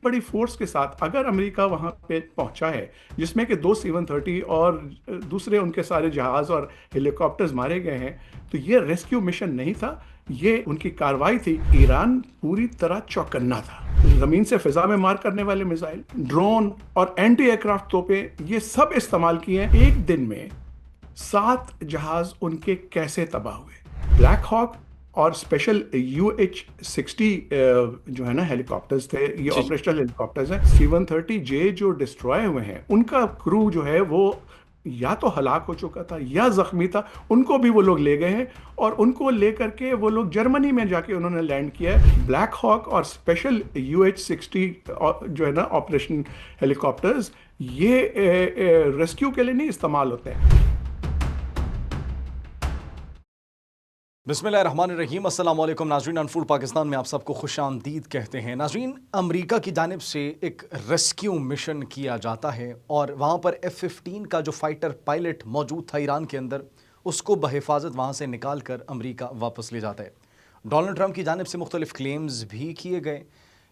बड़ी फोर्स के साथ अगर अमेरिका वहां पे पहुंचा है, जिसमें कि 2 C-130 और दूसरे उनके सारे जहाज और हेलीकॉप्टर्स मारे गए हैं, तो ये रेस्क्यू मिशन नहीं था, ये उनकी कार्रवाई थी। ईरान पूरी तरह चौकन्ना था। जमीन से फिजा में मार करने वाले मिसाइल, ड्रोन और एंटी एयरक्राफ्ट तोपें, ये सब इस्तेमाल किए हैं। एक दिन में 7 जहाज उनके कैसे तबाह हुए। ब्लैक हॉक और स्पेशल UH-60 जो है ना हेलीकॉप्टर्स थे, ये जी जी। ऑपरेशनल हेलीकॉप्टर्स हैं। C-130J जो डिस्ट्रॉय हुए हैं, उनका क्रू जो है वो या तो हलाक हो चुका था या जख्मी था, उनको भी वो लोग ले गए हैं और उनको लेकर के वो लोग जर्मनी में जाके उन्होंने लैंड किया है। ब्लैक हॉक और स्पेशल UH-60 जो है ना ऑपरेशन हेलीकॉप्टर्स, ये रेस्क्यू के लिए नहीं इस्तेमाल होते हैं। बिस्मिल्लाहिर्रहमानिर्रहीम, अस्सलाम वालेकुम नाज़रीन। अनफूड पाकिस्तान में आप सबको खुश आमदीद कहते हैं। नाज़रीन, अमेरिका की जानिब से एक रेस्क्यू मिशन किया जाता है और वहाँ पर F-15 का जो फाइटर पायलट मौजूद था ईरान के अंदर, उसको बहिफाजत वहाँ से निकाल कर अमरीका वापस ले जाता है। डोनाल्ड ट्रंप की जानिब से मुख्तलिफ क्लेम्स भी किए गए।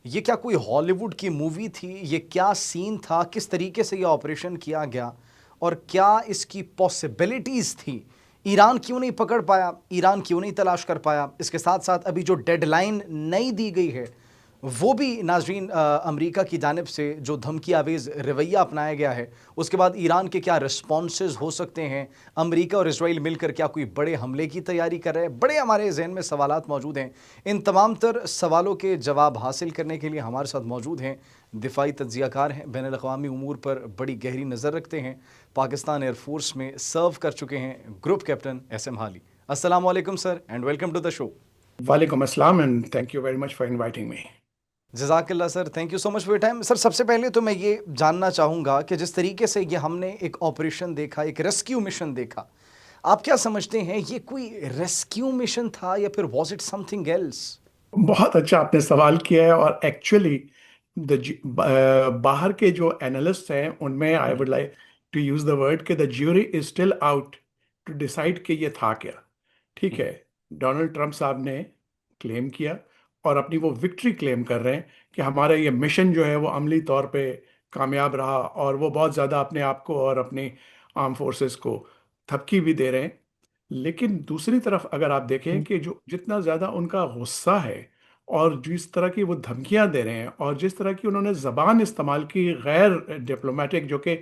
ये क्या कोई हॉलीवुड की मूवी थी? ये क्या सीन था? किस तरीके से यह ऑपरेशन किया गया और क्या इसकी पॉसिबिलिटीज़ थी? ईरान क्यों नहीं पकड़ पाया? ईरान क्यों नहीं तलाश कर पाया? इसके साथ साथ अभी जो डेडलाइन नई दी गई है, वो भी नाजरीन अमेरिका की जानिब से जो धमकी आवेज़ रवैया अपनाया गया है, उसके बाद ईरान के क्या रिस्पॉन्सेज हो सकते हैं? अमेरिका और इसराइल मिलकर क्या कोई बड़े हमले की तैयारी कर रहे हैं? बड़े हमारे जहन में सवालात मौजूद हैं। इन तमाम तर सवालों के जवाब हासिल करने के लिए हमारे साथ मौजूद हैं दिफाई तज्ज़ियाकार हैं, बैनुल अक़वामी उमूर पर बड़ी गहरी नज़र रखते हैं, पाकिस्तान एयरफोर्स में सर्व कर चुके हैं, ग्रुप कैप्टन SM हाली। अस्सलाम वालेकुम sir and welcome to the show. वालेकुम अस्सलाम and thank you very much for inviting me. जज़ाकल्लाह sir, thank you so much for your time. Sir, सबसे पहले तो मैं ये जानना चाहूँगा कि जिस तरीके से ये हमने एक ऑपरेशन देखा, एक रेस्क्यू मिशन देखा, आप क्या समझते हैं ये कोई रेस्क्यू मिशन था या फिर वाज इट समथिंग एल्स? बहुत अच्छा आपने सवाल किया है और एक्चुअली बाहर के जो एनालिस्ट हैं उनमें I would like to use the word कि the jury is still out to decide कि ये था क्या। ठीक है, डोनाल्ड ट्रंप साहब ने क्लेम किया और अपनी वो विक्ट्री क्लेम कर रहे हैं कि हमारा ये मिशन जो है वो अमली तौर पे कामयाब रहा और वो बहुत ज़्यादा अपने आप को और अपनी आर्म फोर्सेस को थपकी भी दे रहे हैं। लेकिन दूसरी तरफ अगर आप देखें कि जो जितना ज़्यादा उनका गुस्सा है और जिस तरह की वो धमकियां दे रहे हैं और जिस तरह की उन्होंने ज़बान इस्तेमाल की गैर डिप्लोमेटिक, जो कि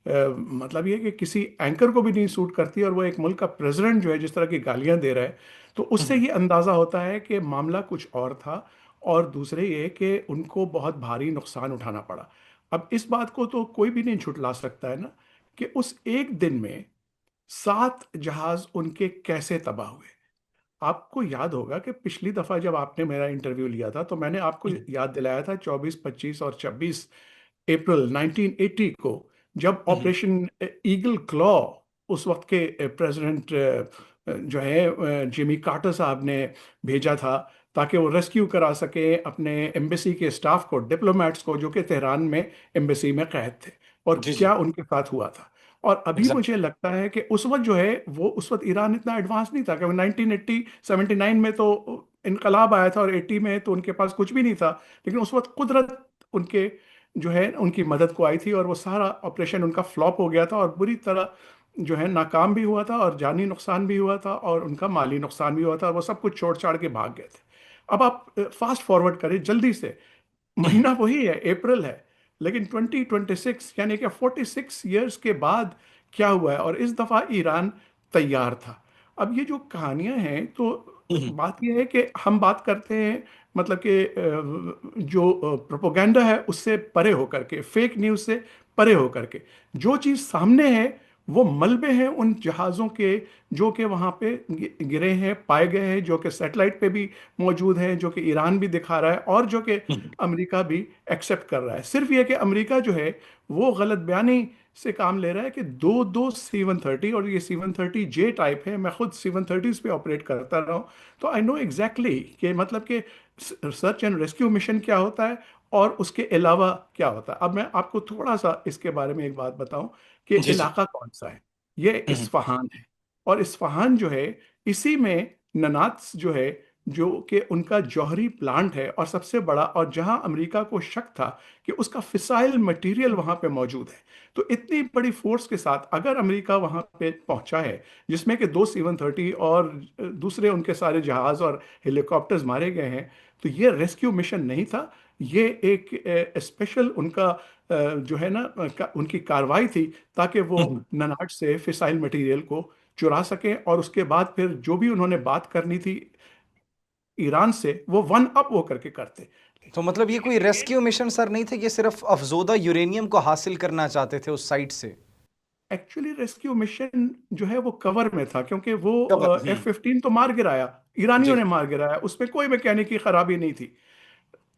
मतलब ये कि किसी एंकर को भी नहीं सूट करती, और वो एक मुल्क का प्रेसिडेंट जो है जिस तरह की गालियां दे रहा है, तो उससे ये अंदाज़ा होता है कि मामला कुछ और था। और दूसरे ये कि उनको बहुत भारी नुकसान उठाना पड़ा। अब इस बात को तो कोई भी नहीं झुटला सकता है ना कि उस एक दिन में 7 जहाज उनके कैसे तबाह हुए। आपको याद होगा कि पिछली दफा जब आपने मेरा इंटरव्यू लिया था तो मैंने आपको याद दिलाया था 24, 25 और 26 अप्रैल 1980 को, जब ऑपरेशन ईगल क्लॉ उस वक्त के प्रेसिडेंट जो है जिमी कार्टर साहब ने भेजा था ताकि वो रेस्क्यू करा सके अपने एम्बेसी के स्टाफ को, डिप्लोमेट्स को, जो कि तेहरान में एम्बेसी में कैद थे, और जी जी। क्या उनके साथ हुआ था। और अभी मुझे एग्जैक्टली। लगता है कि उस वक्त जो है वो उस वक्त ईरान इतना एडवांस नहीं था, क्योंकि 1980 79 में तो इनकलाब आया था और 80 में तो उनके पास कुछ भी नहीं था। लेकिन उस वक्त कुदरत उनके जो है उनकी मदद को आई थी और वो सारा ऑपरेशन उनका फ्लॉप हो गया था और बुरी तरह जो है नाकाम भी हुआ था और जानी नुकसान भी हुआ था और उनका माली नुकसान भी हुआ था और वो सब कुछ छोड़ छाड़ के भाग गए थे। अब आप फास्ट फॉरवर्ड करें जल्दी से, महीना वही है, अप्रैल है, लेकिन 2026 यानी कि 46 ईयर्स के बाद क्या हुआ है, और इस दफा ईरान तैयार था। अब ये जो कहानियां हैं, तो बात यह है कि हम बात करते हैं मतलब कि जो प्रोपोगंडा है उससे परे होकर के, फेक न्यूज़ से परे होकर के, जो चीज़ सामने है वो मलबे हैं उन जहाज़ों के जो कि वहाँ पे गिरे हैं, पाए गए हैं, जो कि सैटेलाइट पे भी मौजूद हैं, जो कि ईरान भी दिखा रहा है और जो कि अमेरिका भी एक्सेप्ट कर रहा है। सिर्फ ये कि अमेरिका जो है वो गलत बयानी से काम ले रहा है कि दो दो C-130, और ये C-130J टाइप है, मैं खुद C-130s पे ऑपरेट करता रहा हूँ, तो आई नो एग्जैक्टली कि मतलब कि सर्च एंड रेस्क्यू मिशन क्या होता है और उसके अलावा क्या होता है। अब मैं आपको थोड़ा सा इसके बारे में एक बात बताऊं कि जी जी। इलाका कौन सा है। ये इस्फहान है, और इस्फहान जो है इसी में ननात्स जो है जो कि उनका जौहरी प्लांट है और सबसे बड़ा, और जहां अमेरिका को शक था कि उसका फिसाइल मटेरियल वहां पे मौजूद है। तो इतनी बड़ी फोर्स के साथ अगर अमेरिका वहां पे पहुंचा है, जिसमें कि 2 C-130 और दूसरे उनके सारे जहाज और हेलीकॉप्टर्स मारे गए हैं, तो ये रेस्क्यू मिशन नहीं था। ये एक स्पेशल उनका जो है ना उनकी कार्रवाई थी, ताकि वो ननाट से फिसाइल मटेरियल को चुरा सकें, और उसके बाद फिर जो भी उन्होंने बात करनी थी ईरान से, वो वन अप वो करके करते। तो मतलब ये कोई रेस्क्यू मिशन सर नहीं थे, ये सिर्फ अफजोदा यूरेनियम को हासिल करना चाहते थे उस साइट से? एक्चुअली रेस्क्यू मिशन जो है वो कवर में था, क्योंकि वो कवर। F-15 तो मार गिराया, ईरानियों जी। ने मार गिराया, उसमें कोई मैकेनिकी खराबी नहीं थी,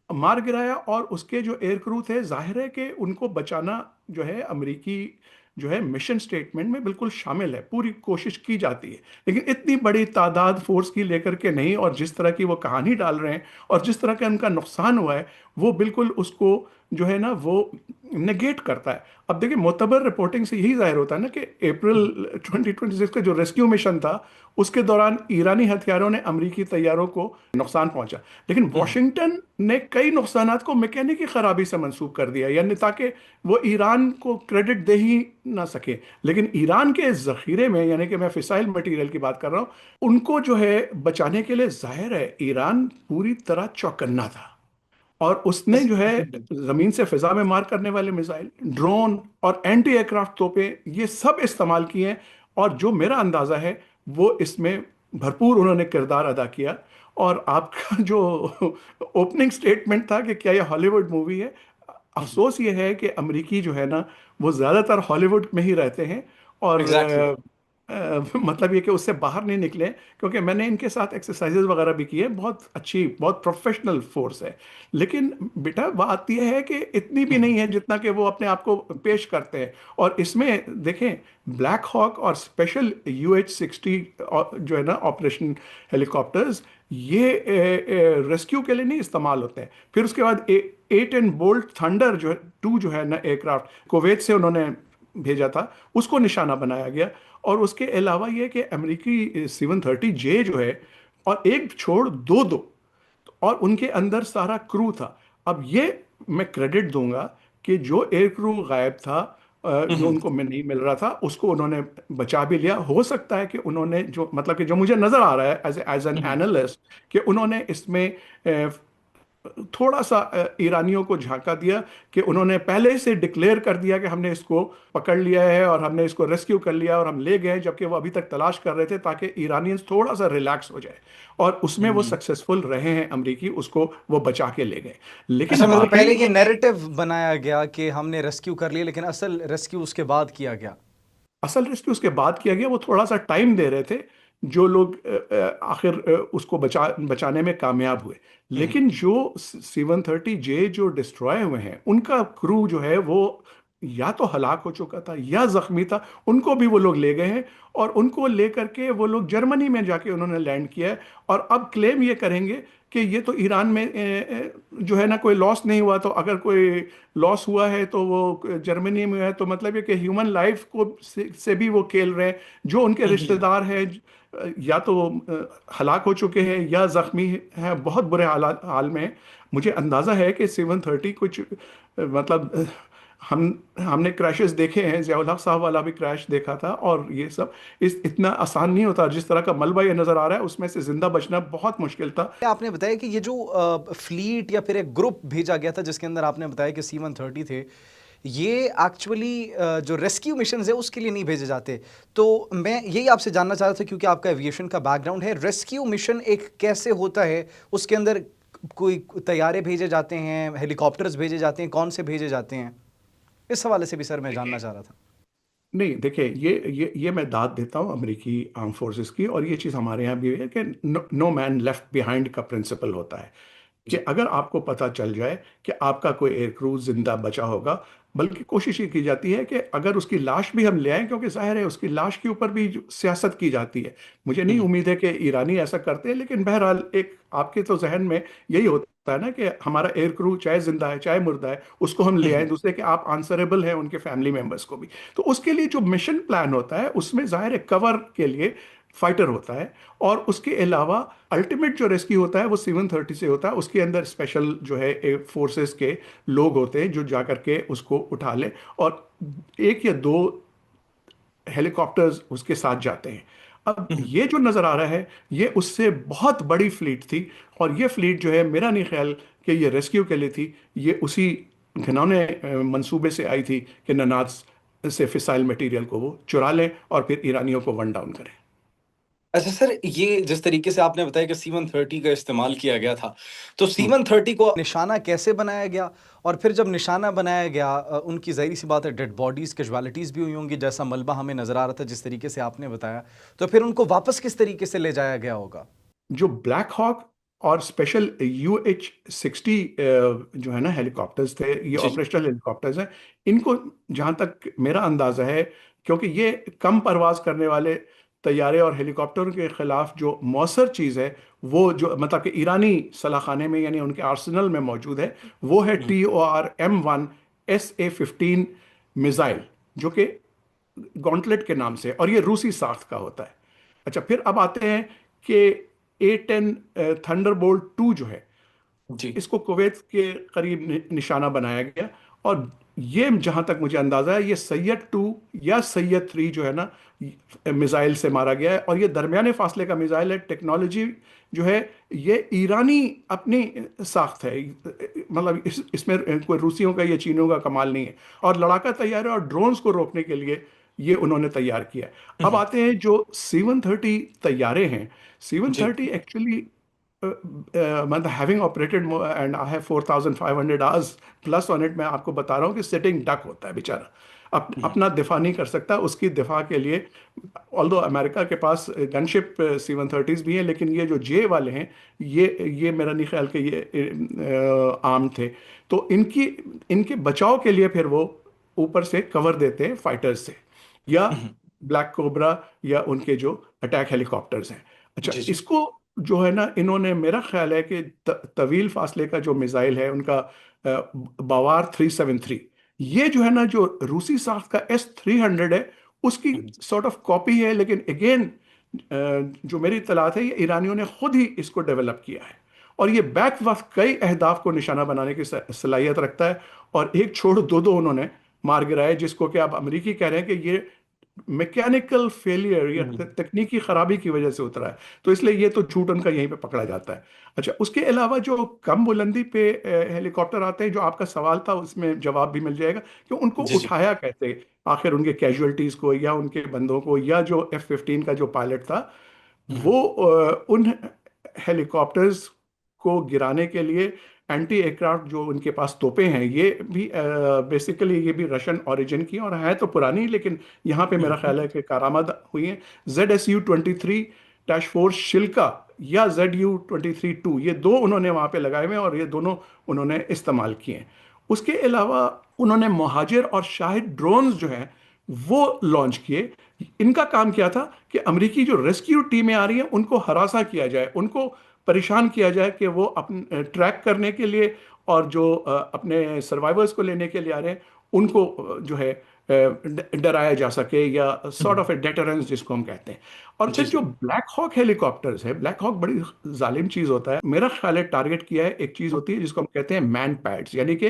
मार गिराया। और उसके जो एयर क्रू थे, जाहिर है कि उनको बचाना जो है अमेरिकी जो है मिशन स्टेटमेंट में बिल्कुल शामिल है, पूरी कोशिश की जाती है, लेकिन इतनी बड़ी तादाद फोर्स की लेकर के नहीं। और जिस तरह की वो कहानी डाल रहे हैं और जिस तरह का उनका नुकसान हुआ है, वो बिल्कुल उसको जो है ना वो नेगेट करता है। अब देखिए, मोतबर रिपोर्टिंग से यही जाहिर होता है ना कि अप्रैल 2026 का जो रेस्क्यू मिशन था, उसके दौरान ईरानी हथियारों ने अमेरिकी तैयारों को नुकसान पहुंचा, लेकिन वॉशिंगटन ने कई नुकसानात को मैकेनिकी खराबी से मंसूब कर दिया, यानी ताकि वो ईरान को क्रेडिट दे ही ना सके। लेकिन ईरान के जखीरे में, यानी कि मैं फिसाइल मटेरियल की बात कर रहा हूं, उनको जो है बचाने के लिए जाहिर है ईरान पूरी तरह चौकन्ना था। और उसने जो है जमीन से फिजा में मार करने वाले मिसाइल, ड्रोन और एंटी एयरक्राफ्ट तोपें, ये सब इस्तेमाल किए हैं। और जो मेरा अंदाजा है, वो इसमें भरपूर उन्होंने किरदार अदा किया। और आपका जो ओपनिंग स्टेटमेंट था कि क्या ये हॉलीवुड मूवी है, अफसोस ये है कि अमेरिकी जो है ना, वो ज़्यादातर हॉलीवुड में ही रहते हैं। और एग्जैक्टली। मतलब ये कि उससे बाहर नहीं निकले, क्योंकि मैंने इनके साथ एक्सरसाइजेज वगैरह भी किए, बहुत अच्छी, बहुत प्रोफेशनल फोर्स है। लेकिन बेटा, बात यह है कि इतनी भी नहीं है जितना कि वो अपने आप को पेश करते हैं। और इसमें देखें, ब्लैक हॉक और स्पेशल UH-60 जो है ना ऑपरेशन हेलीकॉप्टर्स, ये रेस्क्यू के लिए नहीं इस्तेमाल होते हैं। फिर उसके बाद 8 बोल्ट थंडर जो है 2 जो है ना एयरक्राफ्ट, कुवैत से उन्होंने भेजा था, उसको निशाना बनाया गया। और उसके अलावा ये कि अमेरिकी C-130J जो है, और एक छोड़ दो दो, और उनके अंदर सारा क्रू था। अब ये मैं क्रेडिट दूंगा कि जो एयर क्रू गायब था, जो उनको में नहीं मिल रहा था, उसको उन्होंने बचा भी लिया। हो सकता है कि उन्होंने जो, मतलब कि जो मुझे नजर आ रहा है एज एन एनालिस्ट, कि उन्होंने इसमें थोड़ा सा ईरानियों को झांका दिया, कि उन्होंने पहले से डिक्लेयर कर दिया कि हमने इसको पकड़ लिया है और हमने इसको रेस्क्यू कर लिया और हम ले गए, जबकि वो अभी तक तलाश कर रहे थे, ताकि ईरानियंस थोड़ा सा रिलैक्स हो जाए। और उसमें वो सक्सेसफुल रहे हैं अमेरिकी, उसको वो बचा के ले गए। अच्छा, लेकिन मतलब वाकई पहले ये नैरेटिव बनाया गया कि हमने रेस्क्यू कर लिया, लेकिन असल रेस्क्यू उसके बाद किया गया। असल रेस्क्यू उसके बाद किया गया। वो थोड़ा सा टाइम दे रहे थे, जो लोग आखिर उसको बचाने में कामयाब हुए। लेकिन जो C-130J जो डिस्ट्रॉय हुए हैं, उनका क्रू जो है वो या तो हलाक हो चुका था या जख्मी था। उनको भी वो लोग ले गए हैं, और उनको ले करके वो लोग जर्मनी में जाके उन्होंने लैंड किया है। और अब क्लेम ये करेंगे कि ये तो ईरान में जो है ना कोई लॉस नहीं हुआ। तो अगर कोई लॉस हुआ है तो वो जर्मनी में है, तो मतलब ये कि ह्यूमन लाइफ को से भी वो खेल रहे हैं। जो उनके रिश्तेदार हैं, या तो हलाक हो चुके हैं या जख्मी हैं, बहुत बुरे हाल में हैं। मुझे अंदाजा है कि C-130 कुछ मतलब हमने क्रैशेस देखे हैं, ज़ियाउल हक साहब वाला भी क्रैश देखा था, और ये सब इतना आसान नहीं होता। जिस तरह का मलबा ये नजर आ रहा है, उसमें से जिंदा बचना बहुत मुश्किल था। आपने बताया कि ये जो फ्लीट या फिर एक ग्रुप भेजा गया था, जिसके अंदर आपने बताया कि C-130 थे, ये एक्चुअली जो रेस्क्यू मिशन है उसके लिए नहीं भेजे जाते। तो मैं यही आपसे जानना चाह रहा था, क्योंकि आपका एविएशन का बैकग्राउंड है, रेस्क्यू मिशन एक कैसे होता है? उसके अंदर कोई तैयारे भेजे जाते हैं, हेलीकॉप्टर्स भेजे जाते हैं, कौन से भेजे जाते हैं? इस हवाले से भी सर मैं जानना चाह रहा था। नहीं, देखिए, ये मैं दाद देता हूँ अमेरिकी आर्म फोर्सेस की, और ये चीज़ हमारे यहाँ भी है कि नो मैन लेफ्ट बिहाइंड का प्रिंसिपल होता है। कि अगर आपको पता चल जाए कि आपका कोई एयर क्रू जिंदा बचा होगा, बल्कि कोशिश ये की जाती है कि अगर उसकी लाश भी हम ले आएं, क्योंकि जाहिर है उसकी लाश के ऊपर भी सियासत की जाती है। मुझे नहीं उम्मीद है कि ईरानी ऐसा करते हैं, लेकिन बहरहाल एक आपके तो जहन में यही होता है ना कि हमारा एयर क्रू चाहे जिंदा है चाहे मुर्दा है, उसको हम ले आएं, दूसरे के आप आंसरेबल हैं उनके फैमिली मेंबर्स को भी। तो उसके लिए जो मिशन प्लान होता है, उसमें जाहिर है कवर के लिए फाइटर होता है। और उसके अलावा अल्टीमेट जो रेस्क्यू होता है वो C-130 से होता है। उसके अंदर स्पेशल जो है फोर्सेस के लोग होते हैं जो जा करके उसको उठा ले, और एक या दो हेलीकॉप्टर्स उसके साथ जाते हैं। अब ये जो नज़र आ रहा है ये उससे बहुत बड़ी फ्लीट थी, और ये फ्लीट जो है मेरा नहीं ख्याल कि ये रेस्क्यू के लिए थी, ये उसी घिनौने मंसूबे से आई थी कि ननाज से फिसाइल मटेरियल को वो चुरा लें और फिर ईरानियों को वन डाउन करें। अच्छा सर, ये जिस तरीके से आपने बताया कि C-130 का इस्तेमाल किया गया था, तो हम्म। C-130 को निशाना कैसे बनाया गया, और फिर जब निशाना बनाया गया उनकी ज़ाहिर सी बात है डेड बॉडीज़ कैजुअलिटीज़ भी हुई होंगी, जैसा मलबा हमें नज़र आ रहा था जिस तरीके से आपने बताया, तो फिर उनको वापस किस तरीके से ले जाया गया होगा? जो ब्लैक हॉक और स्पेशल UH-60 जो है ना हेलीकॉप्टर्स थे, ये जी जी। ऑपरेशनल हेलीकॉप्टर्स हैं। इनको जहां तक मेरा अंदाजा है, क्योंकि ये कम परवाज करने वाले तैयारे और हेलीकॉप्टरों के खिलाफ जो मौसर चीज़ है, वो जो मतलब कि ईरानी सलाखाने में यानी उनके आर्सेनल में मौजूद है, वो है हम्म, TOR-M1 SA-15 मिसाइल, जो कि गॉन्टलेट के नाम से, और ये रूसी साख्त का होता है। अच्छा, फिर अब आते हैं कि A-10 थंडरबोल्ट 2 जो है, जी। इसको कुवैत के करीब निशाना बनाया गया। और ये जहां तक मुझे अंदाजा है ये सैयद 2 या सैयद 3 जो है ना मिसाइल से मारा गया है, और ये दरमियाने फासले का मिसाइल है। टेक्नोलॉजी जो है ये ईरानी अपनी साख्त है, मतलब इसमें कोई रूसियों का या चीनियों का कमाल नहीं है। और लड़ाका तैयार है, और ड्रोन्स को रोकने के लिए ये उन्होंने तैयार किया है। अब हम्म, आते हैं जो C-130 तैयारे हैं। जी। C-130 एक्चुअली मतलब having operated and I have 4,500 hours plus on it, मैं आपको बता रहा हूँ कि सिटिंग डक होता है बेचारा, हम्म, अपना दिफा नहीं कर सकता। उसकी दिफा के लिए ऑल्दो अमेरिका के पास गनशिप C-130s भी हैं, लेकिन ये जो जे वाले हैं, ये मेरा नहीं ख्याल कि ये आम थे। तो इनकी इनके बचाव के लिए फिर वो ऊपर से कवर देते हैं फाइटर्स से, या हम्म, ब्लैक कोबरा, या उनके जो अटैक हेलीकॉप्टर्स हैं। अच्छा, जी जी। इसको जो है ना इन्होंने, मेरा ख्याल है कि तवील फासले का जो मिसाइल है उनका बावार 373, ये जो है ना जो रूसी साख्त का S-300 है, उसकी हम्म, सॉर्ट ऑफ कॉपी है। लेकिन अगेन जो मेरी इत्तलात है, ये ईरानियों ने खुद ही इसको डेवलप किया है, और ये बैक वक्त कई अहदाफ को निशाना बनाने की सलाहियत रखता है। और एक छोड़ दो दो उन्होंने मार गिराए, जिसको कि आप अमेरिकी कह रहे हैं कि ये मैकेनिकल फेलियर या हम्म, तकनीकी खराबी की वजह से उतरा है। तो इसलिए ये तो झूठ उनका यहीं पे पकड़ा जाता है। अच्छा, उसके अलावा जो कम बुलंदी पे हेलीकॉप्टर आते हैं, जो आपका सवाल था उसमें जवाब भी मिल जाएगा कि उनको जी जी। उठाया कैसे आखिर, उनके कैजुअलिटीज को या उनके बंदों को, या जो F-15 का जो पायलट था, हम्म, वो उन हेलीकॉप्टर्स को गिराने के लिए एंटी एयरक्राफ्ट जो उनके पास तोपें हैं, ये भी बेसिकली ये भी रशियन ओरिजिन की और है तो पुरानी, लेकिन यहाँ पे मेरा ख्याल है कि कारामद हुई है। ZSU-23-4 शिल्का या ZU-23-2, ये दो उन्होंने वहाँ पे लगाए हुए हैं, और ये दोनों उन्होंने इस्तेमाल किए हैं। उसके अलावा उन्होंने मुहाजिर और शाहिद ड्रोन्स जो हैं वो लॉन्च किए। इनका काम क्या था कि अमेरिकी जो रेस्क्यू टीमें आ रही हैं उनको हरासा किया जाए, उनको परेशान किया जाए कि वो अपने ट्रैक करने के लिए, और जो अपने सर्वाइवर्स को लेने के लिए आ रहे हैं उनको जो है डराया जा सके, या sort hmm, of A deterrence जिसको हम कहते हैं। और जी फिर जी। जो ब्लैक हॉक हेलीकॉप्टर्स है, ब्लैक हॉक बड़ी जालिम चीज होता है, मेरा ख्याल है टारगेट किया है एक चीज होती है जिसको हम कहते हैं मैन पैड्स, यानी कि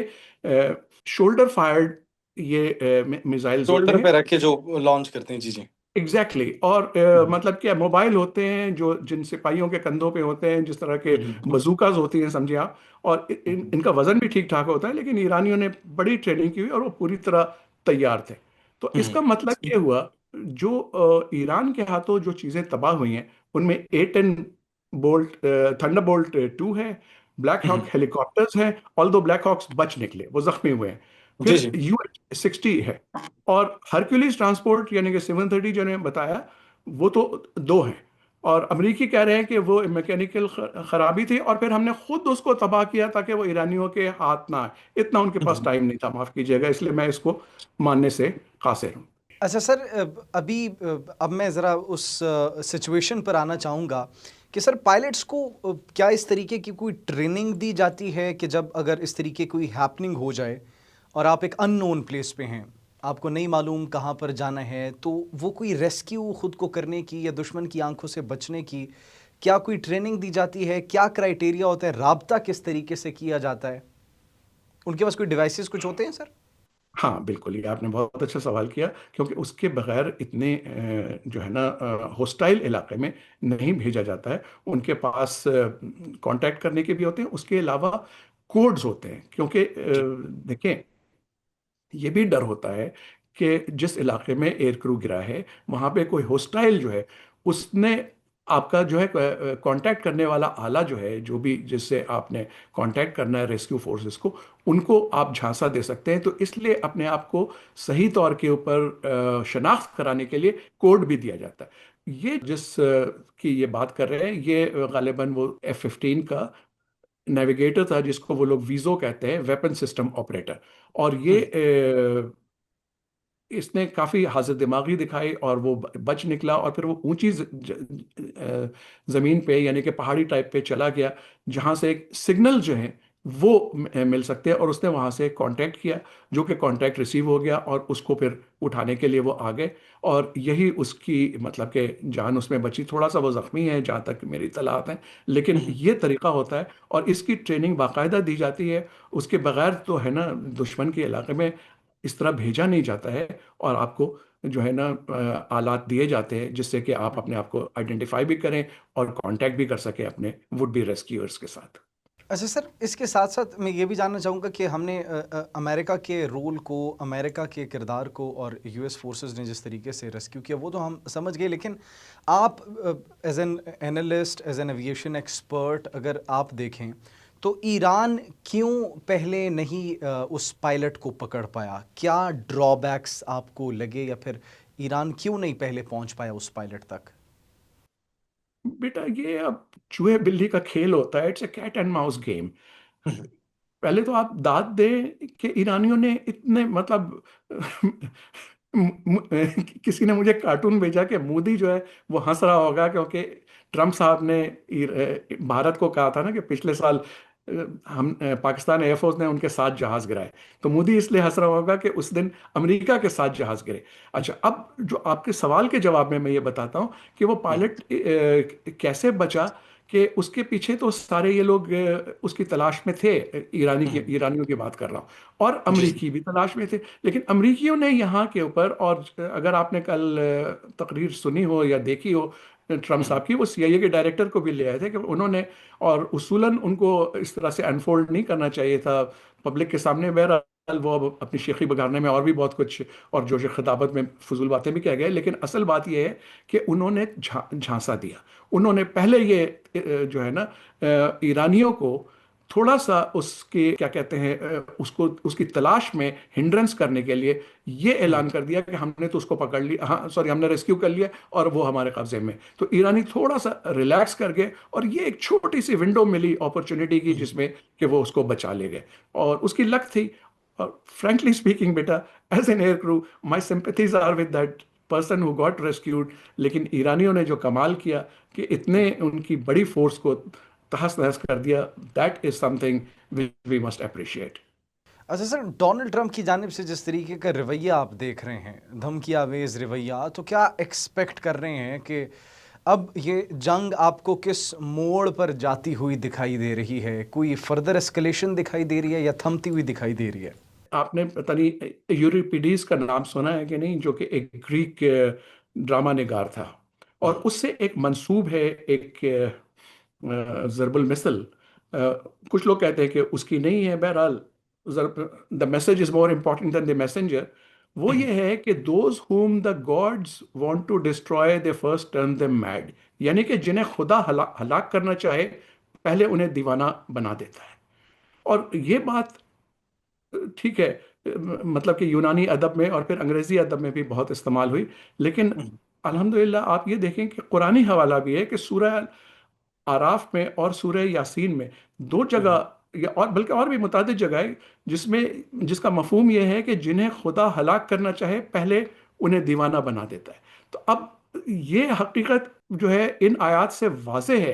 शोल्डर फायर्ड ये मिसाइल्स होते शोल्डर हैं। पे रख के जो लॉन्च करते हैं, जी जी। Exactly exactly। और हम्म, मतलब क्या मोबाइल होते हैं जो जिन सिपाहियों के कंधों पे होते हैं, जिस तरह के हम्म, बजूकाज होती हैं, समझिए आप। और हम्म, इनका वजन भी ठीक ठाक होता है, लेकिन ईरानियों ने बड़ी ट्रेनिंग की हुई और वो पूरी तरह तैयार थे। तो हम्म, इसका मतलब ये हुआ, जो ईरान के हाथों जो चीज़ें तबाह हुई हैं उनमें A-10 बोल्ट थंडरबोल्ट 2 है, ब्लैक हॉक हम्म, हेलीकॉप्टर्स हैं, ऑल दो ब्लैक हॉक्स बच निकले, वो जख्मी हुए हैं। जी फिर जी। UH-60 है, और हरक्यूलिस ट्रांसपोर्ट यानी कि 730 जो ने बताया, वो तो दो हैं। और अमरीकी कह रहे हैं कि वो मैकेनिकल खराबी थी, और फिर हमने खुद उसको तबाह किया ताकि वो ईरानियों के हाथ ना आए। इतना उनके पास हम्म, टाइम नहीं था, माफ कीजिएगा, इसलिए मैं इसको मानने से कासिर हूँ। अच्छा सर, अभी अब मैं ज़रा उस सिचुएशन पर आना चाहूँगा कि सर पायलट्स को क्या इस तरीके की कोई ट्रेनिंग दी जाती है कि जब अगर इस तरीके कोई हैपनिंग हो जाए और आप एक अननोन प्लेस पे हैं, आपको नहीं मालूम कहाँ पर जाना है, तो वो कोई रेस्क्यू खुद को करने की या दुश्मन की आंखों से बचने की क्या कोई ट्रेनिंग दी जाती है? क्या क्राइटेरिया होता है? राब्ता किस तरीके से किया जाता है? उनके पास कोई डिवाइसेस कुछ होते हैं सर? हाँ बिल्कुल, ये आपने बहुत अच्छा सवाल किया, क्योंकि उसके बगैर इतने जो है ना होस्टाइल इलाके में नहीं भेजा जाता है। उनके पास कांटेक्ट करने के भी होते हैं, उसके अलावा कोड्स होते हैं, क्योंकि जी। देखें, ये भी डर होता है कि जिस इलाके में एयर क्रू गिरा है वहां पे कोई होस्टाइल जो है उसने आपका जो है कांटेक्ट करने वाला आला जो है, जो भी जिससे आपने कांटेक्ट करना है रेस्क्यू फोर्सेस को, उनको आप झांसा दे सकते हैं। तो इसलिए अपने आप को सही तौर के ऊपर शनाख्त कराने के लिए कोड भी दिया जाता है। ये जिस की ये बात कर रहे हैं, ये गालिबन वो F-15 का नेविगेटर था, जिसको वो लोग वीजो कहते हैं, वेपन सिस्टम ऑपरेटर। और ये हम्म। इसने काफी हाजिर दिमागी दिखाई और वो बच निकला, और फिर वो ऊंची जमीन पे, यानी कि पहाड़ी टाइप पे चला गया, जहां से एक सिग्नल जो है वो मिल सकते हैं, और उसने वहां से कांटेक्ट किया, जो कि कांटेक्ट रिसीव हो गया, और उसको फिर उठाने के लिए वो आ गए। और यही उसकी मतलब कि जान उसमें बची। थोड़ा सा वो जख्मी है जहां तक मेरी इत्तलात है, लेकिन हम्म। ये तरीका होता है और इसकी ट्रेनिंग बाकायदा दी जाती है। उसके बगैर तो है ना दुश्मन के इलाके में इस तरह भेजा नहीं जाता है। और आपको जो है ना आलात दिए जाते हैं जिससे कि आप अपने आप को आइडेंटिफाई भी करें और कांटेक्ट भी कर सकें अपने वुड बी रेस्क्यूअर्स के साथ। अच्छा सर, इसके साथ साथ मैं ये भी जानना चाहूँगा कि हमने अमेरिका के रोल को, अमेरिका के किरदार को और यूएस फोर्सेस ने जिस तरीके से रेस्क्यू किया वो तो हम समझ गए, लेकिन आप as an analyst, as an aviation expert अगर आप देखें तो ईरान क्यों पहले नहीं उस पायलट को पकड़ पाया? क्या ड्रॉबैक्स आपको लगे, या फिर ईरान क्यों नहीं पहले पहुंच पाया उस पायलट तक? बेटा, ये अब चूहे बिल्ली का खेल होता है। It's a cat and mouse game. Hmm. पहले तो आप दाद दें कि ईरानियों ने इतने मतलब किसी ने मुझे कार्टून भेजा कि मोदी जो है वो हंस रहा होगा, क्योंकि ट्रम्प साहब ने भारत को कहा था ना कि पिछले साल पाकिस्तान एयरफोर्स ने उनके 7 जहाज गिराए। तो मोदी इसलिए हंस रहा होगा कि उस दिन अमेरिका के 7 जहाज गिरे। अच्छा, अब जो आपके सवाल के जवाब में मैं ये बताता हूँ कि वो हम्म। पायलट कैसे बचा। कि उसके पीछे तो सारे ये लोग उसकी तलाश में थे। हम्म। ईरानियों की बात कर रहा हूँ, और जी जी। अमरीकी भी तलाश में थे। लेकिन अमरीकियों ने यहाँ के ऊपर, और अगर आपने कल तकरीर सुनी हो या देखी हो ट्रम्प हम्म। साहब की, वो सीआईए के डायरेक्टर को भी ले आए थे कि उन्होंने, और उसूलन उनको इस तरह से अनफोल्ड नहीं करना चाहिए था पब्लिक के सामने। बहरहाल वो अब अपनी शेखी बगाड़ने में और भी बहुत कुछ, और जोश खिताबत में फजूल बातें भी कह गए। लेकिन असल बात यह है कि उन्होंने झांसा दिया। उन्होंने पहले ये जो है ना ईरानियों को थोड़ा सा उसके क्या कहते हैं उसको उसकी तलाश में हिंड्रेंस करने के लिए ये हम्म। ऐलान कर दिया कि हमने तो उसको पकड़ लिया, हाँ सॉरी, हमने रेस्क्यू कर लिया और वो हमारे कब्जे में। तो ईरानी थोड़ा सा रिलैक्स कर गए, और ये एक छोटी सी विंडो मिली अपॉर्चुनिटी की, हम्म। जिसमें कि वो उसको बचा ले गए। और उसकी लक थी। और फ्रेंकली स्पीकिंग बेटा, as an air crew, my sympathies are with that person who got rescued. लेकिन ईरानियों ने जो कमाल किया कि इतने उनकी बड़ी फोर्स को तहस नहस कर दिया, that is something we must appreciate. अच्छा सर, डोनाल्ड ट्रंप की जानिब से जिस तरीके का रवैया आप देख रहे हैं, धमकी आवेज रवैया, तो क्या एक्सपेक्ट कर रहे हैं कि अब ये जंग आपको किस मोड़ पर जाती हुई दिखाई दे रही है? कोई फर्दर एस्केलेशन दिखाई दे रही है या थमती हुई दिखाई दे रही है? आपने पता नहीं यूरिपिडीज का नाम सुना है कि नहीं, जो कि एक ग्रीक ड्रामा निगार था। और हम्म। उससे एक मंसूब है, एक जरबुल मिसल। कुछ लोग कहते हैं कि उसकी नहीं है। बहरहाल, the message is more important than the messenger. वो ये है कि those whom the gods want to destroy they first turn them mad. यानी कि जिन्हें खुदा हलाक करना चाहे, पहले उन्हें दीवाना बना देता है। और ये बात ठीक है, मतलब कि यूनानी अदब में और फिर अंग्रेजी अदब में भी बहुत इस्तेमाल हुई। लेकिन हम्म। अल्हम्दुलिल्लाह आप ये देखें कि कुरानी हवाला भी है कि सूरह आराफ में और सूरह यासीन में दो हम्म। जगह, या और बल्कि और भी मुतादिद जगह है, जिसमें जिसका मफहूम यह है कि जिन्हें खुदा हलाक करना चाहे, पहले उन्हें दीवाना बना देता है। तो अब ये हकीकत जो है इन आयात से वाज़ेह है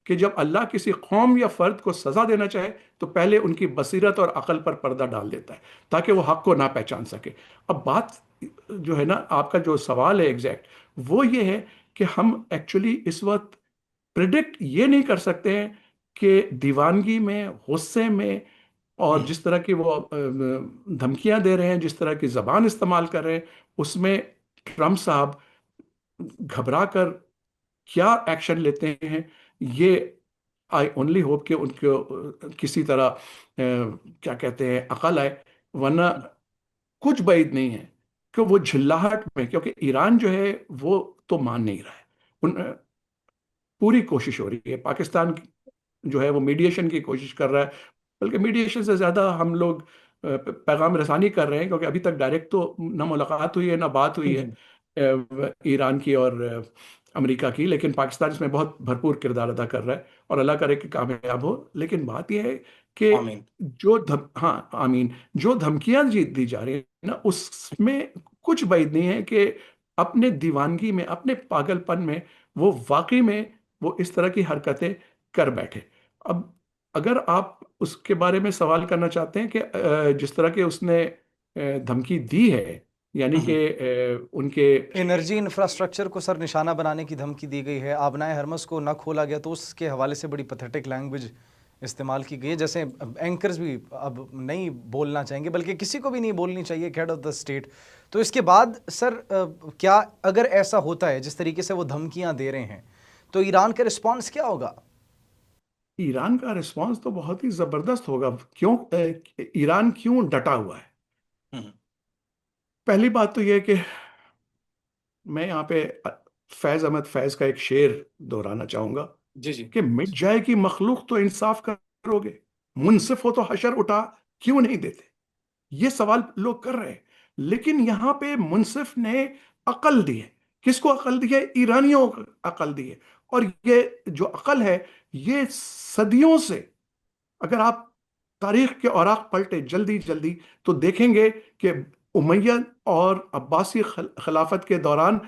कि जब अल्लाह किसी कौम या फर्द को सजा देना चाहे तो पहले उनकी बसीरत और अकल पर पर्दा डाल देता है ताकि वो हक को ना पहचान सके। अब बात जो है ना, आपका जो सवाल है एग्जैक्ट, वो ये है कि हम एक्चुअली इस वक्त प्रिडिक्ट ये नहीं कर सकते हैं कि दीवानगी में, गुस्से में, और जिस तरह की वो धमकियां दे रहे हैं, जिस तरह की जबान इस्तेमाल कर रहे हैं, उसमें ट्रम्प साहब घबरा कर क्या एक्शन लेते हैं। ये आई ओनली होप कि उनको किसी तरह क्या कहते हैं अकल आए, वरना कुछ बैद नहीं है कि वो झिल्लाहट में, क्योंकि ईरान जो है वो तो मान नहीं रहा है। पूरी कोशिश हो रही है, पाकिस्तान जो है वो मीडिएशन की कोशिश कर रहा है, बल्कि मीडिएशन से ज़्यादा हम लोग पैगाम रसानी कर रहे हैं, क्योंकि अभी तक डायरेक्ट तो ना मुलाकात हुई है ना बात हुई है ईरान की और अमेरिका की, लेकिन पाकिस्तान इसमें बहुत भरपूर किरदार अदा कर रहा है और अल्लाह करे कि कामयाब हो। लेकिन बात यह है कि आमीन। हाँ आमीन, जो धमकियां दी जा रही है ना, उसमें कुछ बैद नहीं है कि अपने दीवानगी में, अपने पागलपन में वो वाकई में वो इस तरह की हरकतें कर बैठे। अब अगर आप उसके बारे में सवाल करना चाहते हैं कि जिस तरह के उसने धमकी दी है, यानी कि उनके एनर्जी इंफ्रास्ट्रक्चर को सर निशाना बनाने की धमकी दी गई है, आबनाए हरमस को न खोला गया तो उसके हवाले से बड़ी पथेटिक लैंग्वेज इस्तेमाल की गई है, जैसे एंकर्स भी अब नहीं बोलना चाहेंगे, बल्कि किसी को भी नहीं बोलनी चाहिए हेड ऑफ द स्टेट। तो इसके बाद सर क्या अगर ऐसा होता है जिस तरीके से वो धमकियां दे रहे हैं, तो ईरान का रिस्पॉन्स क्या होगा? ईरान का रिस्पांस तो बहुत ही जबरदस्त होगा। क्यों ईरान क्यों डटा हुआ है? हम्म। पहली बात तो यह है कि मैं यहाँ पे फैज अहमद फैज का एक शेर दोहराना चाहूंगा जी जी। कि मिट जाएगी मखलूक तो इंसाफ करोगे, मुनसिफ हो तो हशर उठा क्यों नहीं देते। ये सवाल लोग कर रहे हैं, लेकिन यहां पे मुनसिफ ने अकल दी है। किसको अकल दी है? ईरानियों को अकल दी है। और ये जो अकल है, ये सदियों से, अगर आप तारीख के औराक पलटे जल्दी जल्दी तो देखेंगे कि उमैयद और अब्बासी खिलाफत के दौरान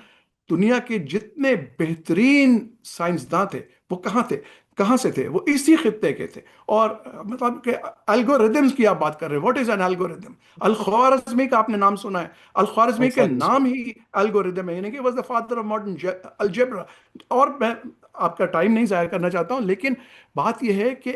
दुनिया के जितने बेहतरीन साइंसदान थे वो कहाँ थे? कहाँ से थे? वो इसी खित्ते के थे। और मतलब कि एल्गोरिदम्स की आप बात कर रहे हैं, व्हाट इज एन एल्गोरिदम? अल ख्वारिज़मी का आपने नाम सुना है? अल ख्वारिज़मी के अल्फाज। नाम ही एल्गोरिदम है, यानी कि was the father of modern algebra. और मैं आपका टाइम नहीं जाया करना चाहता हूं, लेकिन बात यह है कि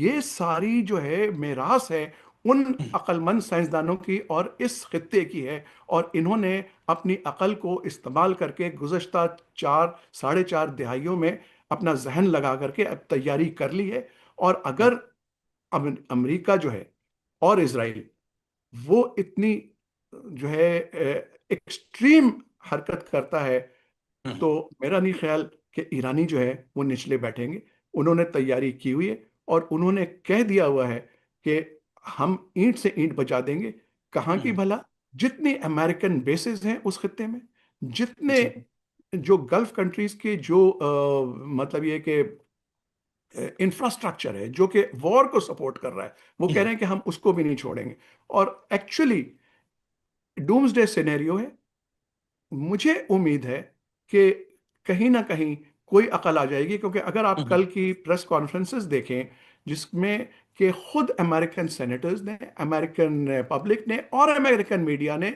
ये सारी जो है मेरास है उन अक्लमंद साइंसदानों की और इस खित्ते की है। और इन्होंने अपनी अकल को इस्तेमाल करके गुज़श्ता 4 साढ़े 4 दहाइयों में अपना जहन लगा करके अब तैयारी कर ली है। और अगर अमेरिका जो है और इसराइल वो इतनी जो है एक्सट्रीम हरकत करता है, तो मेरा नहीं ख्याल कि ईरानी जो है वो निचले बैठेंगे। उन्होंने तैयारी की हुई है और उन्होंने कह दिया हुआ है कि हम ईंट से ईंट बजा देंगे। कहाँ की भला? जितनी अमेरिकन बेसेस हैं उस खत्ते में, जितने जी। जो गल्फ कंट्रीज के जो मतलब ये कि इंफ्रास्ट्रक्चर है जो कि वॉर को सपोर्ट कर रहा है, वो कह रहे हैं कि हम उसको भी नहीं छोड़ेंगे। और एक्चुअली डूम्सडे सिनेरियो है। मुझे उम्मीद है कि कहीं ना कहीं कोई अकल आ जाएगी, क्योंकि अगर आप कल की प्रेस कॉन्फ्रेंसेस देखें जिसमें कि खुद अमेरिकन सेनेटर्स ने, अमेरिकन पब्लिक ने और अमेरिकन मीडिया ने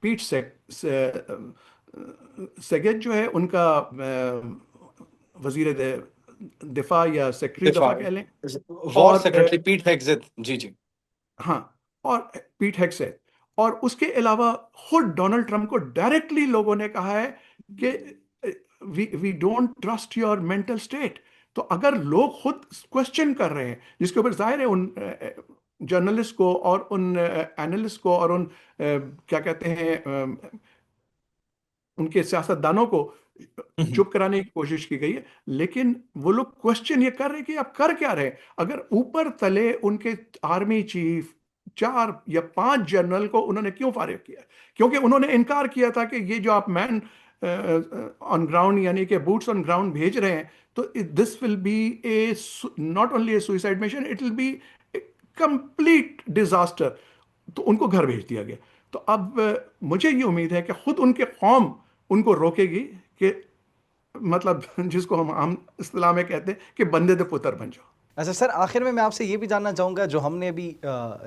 पीट सेगेट जो है उनका वजीर दिफा या सेक्रेटरी दिफा। दफा कह लें, वॉर और सेक्रेटरी पीट हेगसेथ। जी जी। हाँ, और पीट हेगसेथ, और उसके अलावा खुद डोनाल्ड ट्रंप को डायरेक्टली लोगों ने कहा है कि we don't trust your mental state. तो अगर लोग खुद क्वेश्चन कर रहे हैं, जिसके ऊपर जाहिर है उन जर्नलिस्ट को और उन एनालिस्ट को और उन क्या कहते हैं उनके सियासतदानों को चुप कराने की कोशिश की गई है, लेकिन वो लोग क्वेश्चन ये कर रहे हैं कि आप कर क्या रहे हैं। अगर ऊपर तले उनके आर्मी चीफ 4 या 5 जनरल को उन्होंने क्यों फारिग किया? क्योंकि उन्होंने इनकार किया था कि ये जो आप मैन ऑन ग्राउंड यानी कि बूट्स ऑन ग्राउंड भेज रहे हैं, तो this will be A not only A suicide mission, it will be complete disaster. तो उनको घर भेज दिया गया। तो अब मुझे ये उम्मीद है कि खुद उनके कौम उनको रोकेगी कि मतलब जिसको हम आम इस्तिलाह में कहते हैं कि बंदे दे पुत्र बन जाओ। अच्छा सर, आखिर में मैं आपसे ये भी जानना चाहूँगा, जो हमने अभी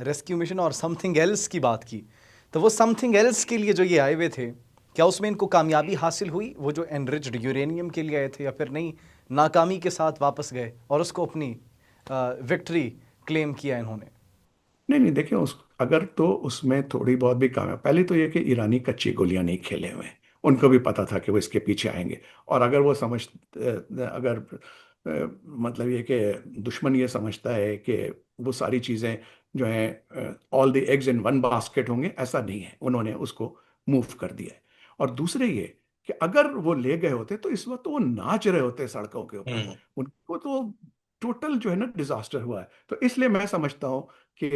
रेस्क्यू मिशन और समथिंग एल्स की बात की, तो वो समथिंग एल्स के लिए जो ये आए हुए थे, क्या उसमें इनको कामयाबी हासिल हुई, वो जो एनरिच्ड यूरेनियम के लिए आए थे, या फिर नहीं, नाकामी के साथ वापस गए और उसको अपनी विक्ट्री क्लेम किया इन्होंने? नहीं नहीं, देखिए उस अगर तो उसमें थोड़ी बहुत भी काम है, पहले तो ये कि ईरानी कच्ची गोलियां नहीं खेले हुए हैं, उनको भी पता था कि वो इसके पीछे आएंगे। और अगर वो अगर मतलब ये कि दुश्मन ये समझता है कि वो सारी चीज़ें जो हैं all the eggs in one basket होंगे, ऐसा नहीं है, उन्होंने उसको मूव कर दिया है। और दूसरे ये कि अगर वो ले गए होते तो इस वक्त तो वो नाच रहे होते सड़कों के ऊपर, हम्म। उनको तो टोटल जो है ना डिजास्टर हुआ है। तो इसलिए मैं समझता हूँ कि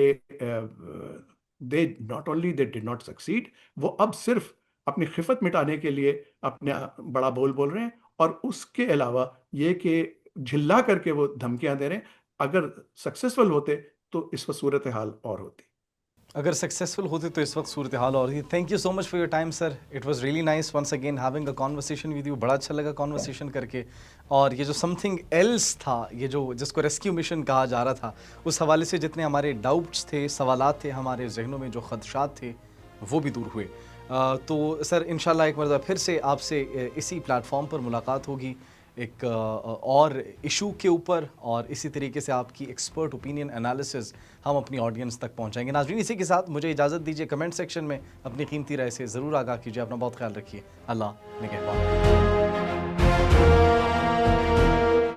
they not only they did not succeed, वो अब सिर्फ अपनी खिफत मिटाने के लिए अपने बड़ा बोल बोल रहे हैं, और उसके अलावा ये कि झिल्ला करके वो धमकियां दे रहे हैं। अगर सक्सेसफुल होते तो इस वक्त सूरत हाल और होती। अगर सक्सेसफुल होते तो इस वक्त सूरत हाल और ही। Thank you so much for your time sir, it was really nice once again having a conversation with you. बड़ा अच्छा लगा कॉन्वर्सेशन करके। और ये जो समथिंग एल्स था, ये जो जिसको रेस्क्यू मिशन कहा जा रहा था, उस हवाले से जितने हमारे डाउट्स थे, सवालात थे, हमारे जहनों में जो खदशात थे, वो भी दूर हुए। तो सर इंशाल्लाह एक मरतबा फिर से आपसे इसी प्लेटफॉर्म पर मुलाकात होगी, एक और इशू के ऊपर, और इसी तरीके से आपकी एक्सपर्ट ओपिनियन एनालिसिस हम अपनी ऑडियंस तक पहुंचाएंगे। नाज़रीन, इसी के साथ मुझे इजाज़त दीजिए। कमेंट सेक्शन में अपनी कीमती राय से ज़रूर आगाह कीजिए। अपना बहुत ख्याल रखिए। अल्लाह निगहबान।